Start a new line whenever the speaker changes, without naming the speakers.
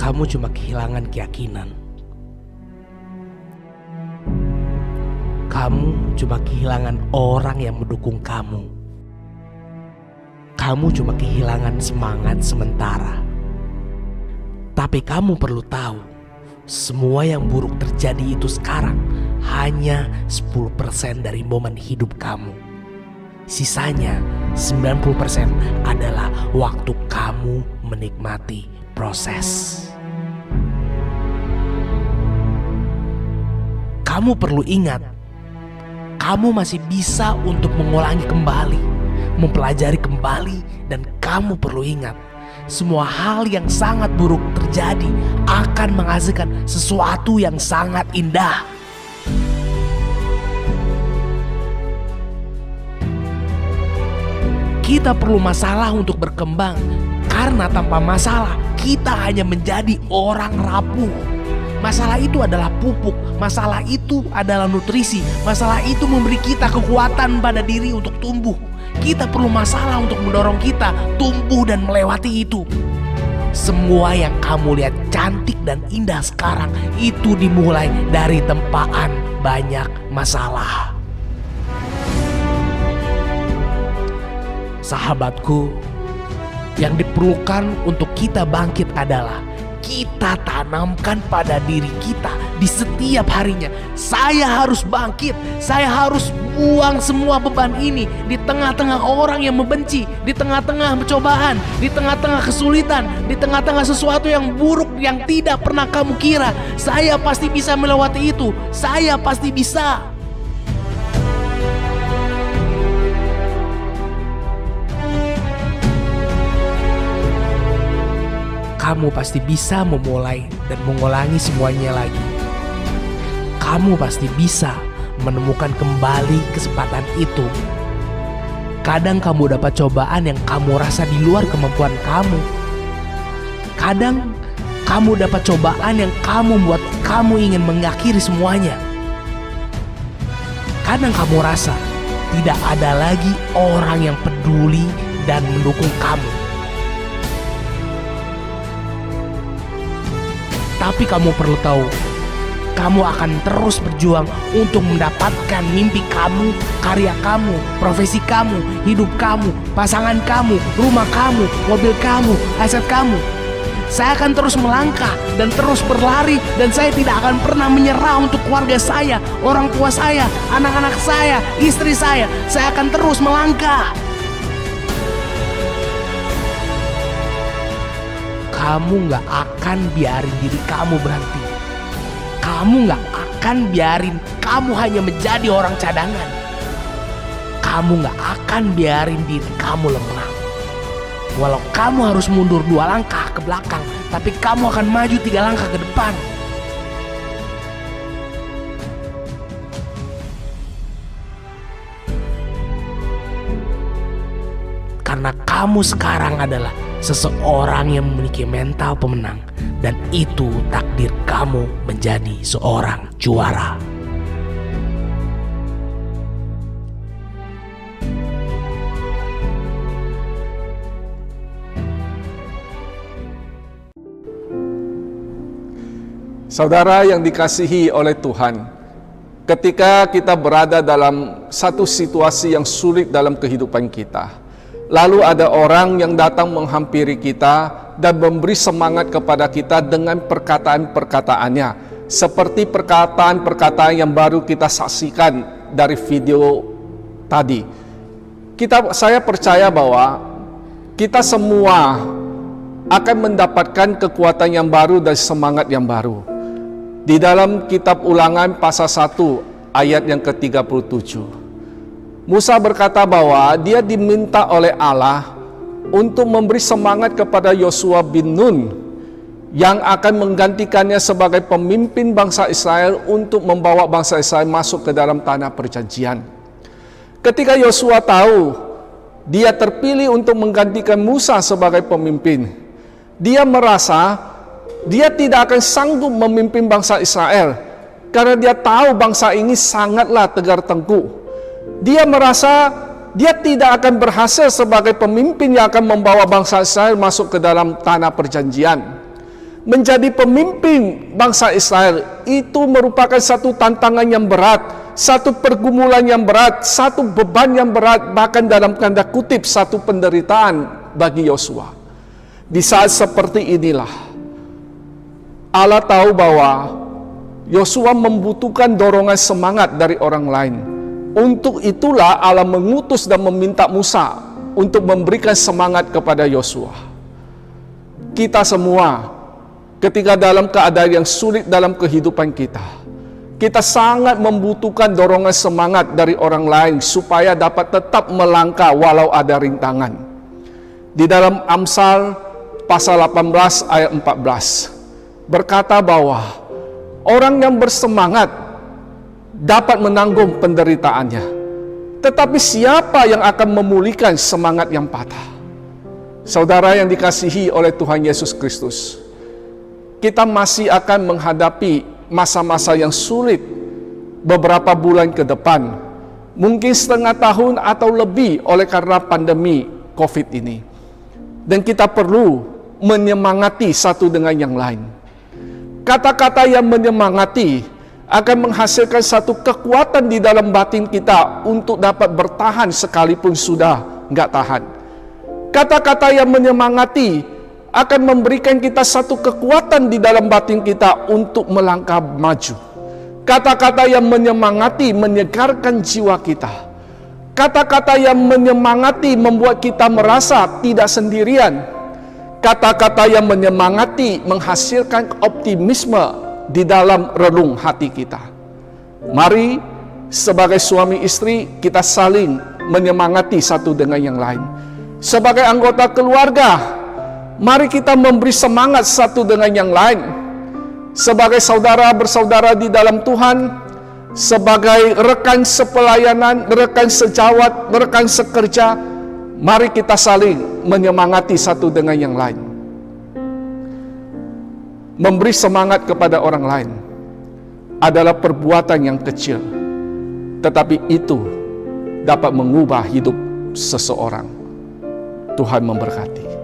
Kamu cuma kehilangan keyakinan. Kamu cuma kehilangan orang yang mendukung kamu. Kamu cuma kehilangan semangat sementara. Tapi kamu perlu tahu, semua yang buruk terjadi itu sekarang hanya 10% dari momen hidup kamu. Sisanya 90% adalah waktu kamu menikmati proses. Kamu perlu ingat, kamu masih bisa untuk mengulangi kembali, mempelajari kembali, dan kamu perlu ingat, semua hal yang sangat buruk terjadi akan menghasilkan sesuatu yang sangat indah. Kita perlu masalah untuk berkembang, karena tanpa masalah kita hanya menjadi orang rapuh. Masalah itu adalah pupuk, masalah itu adalah nutrisi, masalah itu memberi kita kekuatan pada diri untuk tumbuh. Kita perlu masalah untuk mendorong kita tumbuh dan melewati itu. Semua yang kamu lihat cantik dan indah sekarang itu dimulai dari tempaan banyak masalah. Sahabatku, yang diperlukan untuk kita bangkit adalah kita tanamkan pada diri kita di setiap harinya. Saya harus bangkit, saya harus buang semua beban ini di tengah-tengah orang yang membenci, di tengah-tengah cobaan, di tengah-tengah kesulitan, di tengah-tengah sesuatu yang buruk yang tidak pernah kamu kira. Saya pasti bisa melewati itu, saya pasti bisa. Kamu pasti bisa memulai dan mengulangi semuanya lagi. Kamu pasti bisa menemukan kembali kesempatan itu. Kadang kamu dapat cobaan yang kamu rasa di luar kemampuan kamu. Kadang kamu dapat cobaan yang kamu buat kamu ingin mengakhiri semuanya. Kadang kamu rasa tidak ada lagi orang yang peduli dan mendukung kamu. Tapi kamu perlu tahu, kamu akan terus berjuang untuk mendapatkan mimpi kamu, karya kamu, profesi kamu, hidup kamu, pasangan kamu, rumah kamu, mobil kamu, aset kamu. Saya akan terus melangkah dan terus berlari, dan saya tidak akan pernah menyerah untuk keluarga saya, orang tua saya, anak-anak saya, istri saya. Saya akan terus melangkah. Kamu gak akan biarin diri kamu berhenti. Kamu gak akan biarin kamu hanya menjadi orang cadangan. Kamu gak akan biarin diri kamu lemah. Walau kamu harus mundur 2 langkah ke belakang, tapi kamu akan maju 3 langkah ke depan. Karena kamu sekarang adalah seseorang yang memiliki mental pemenang, dan itu takdir kamu menjadi seorang juara.
Saudara yang dikasihi oleh Tuhan, ketika kita berada dalam satu situasi yang sulit dalam kehidupan kita, lalu ada orang yang datang menghampiri kita dan memberi semangat kepada kita dengan perkataan-perkataannya, seperti perkataan-perkataan yang baru kita saksikan dari video tadi. Saya percaya bahwa kita semua akan mendapatkan kekuatan yang baru dan semangat yang baru. Di dalam kitab Ulangan pasal 1 ayat yang ke-37, Musa berkata bahwa dia diminta oleh Allah untuk memberi semangat kepada Yosua bin Nun yang akan menggantikannya sebagai pemimpin bangsa Israel untuk membawa bangsa Israel masuk ke dalam tanah perjanjian. Ketika Yosua tahu dia terpilih untuk menggantikan Musa sebagai pemimpin, dia merasa dia tidak akan sanggup memimpin bangsa Israel karena dia tahu bangsa ini sangatlah tegar tengkuk. Dia merasa dia tidak akan berhasil sebagai pemimpin yang akan membawa bangsa Israel masuk ke dalam tanah perjanjian. menjadi pemimpin bangsa Israel itu merupakan satu tantangan yang berat, satu pergumulan yang berat, satu beban yang berat, bahkan dalam tanda kutip satu penderitaan bagi Yosua. Di saat seperti inilah Allah tahu bahwa Yosua membutuhkan dorongan semangat dari orang lain. Untuk itulah Allah mengutus dan meminta Musa untuk memberikan semangat kepada Yosua. Kita semua ketika dalam keadaan yang sulit dalam kehidupan kita sangat membutuhkan dorongan semangat dari orang lain supaya dapat tetap melangkah walau ada rintangan. Di dalam Amsal pasal 18 ayat 14 berkata bahwa orang yang bersemangat dapat menanggung penderitaannya, tetapi siapa yang akan memulihkan semangat yang patah? Saudara yang dikasihi oleh Tuhan Yesus Kristus, kita masih akan menghadapi masa-masa yang sulit beberapa bulan ke depan, mungkin setengah tahun atau lebih oleh karena pandemi COVID ini. Dan kita perlu menyemangati satu dengan yang lain. Kata-kata yang menyemangati akan menghasilkan satu kekuatan di dalam batin kita untuk dapat bertahan sekalipun sudah nggak tahan. Kata-kata yang menyemangati akan memberikan kita satu kekuatan di dalam batin kita untuk melangkah maju. Kata-kata yang menyemangati menyegarkan jiwa kita. Kata-kata yang menyemangati membuat kita merasa tidak sendirian. Kata-kata yang menyemangati menghasilkan optimisme di dalam relung hati kita. Mari sebagai suami istri kita saling menyemangati satu dengan yang lain. Sebagai anggota keluarga, mari kita memberi semangat satu dengan yang lain. Sebagai saudara bersaudara di dalam Tuhan, sebagai rekan sepelayanan, rekan sejawat, rekan sekerja, mari kita saling menyemangati satu dengan yang lain. Memberi semangat kepada orang lain adalah perbuatan yang kecil, tetapi itu dapat mengubah hidup seseorang. Tuhan memberkati.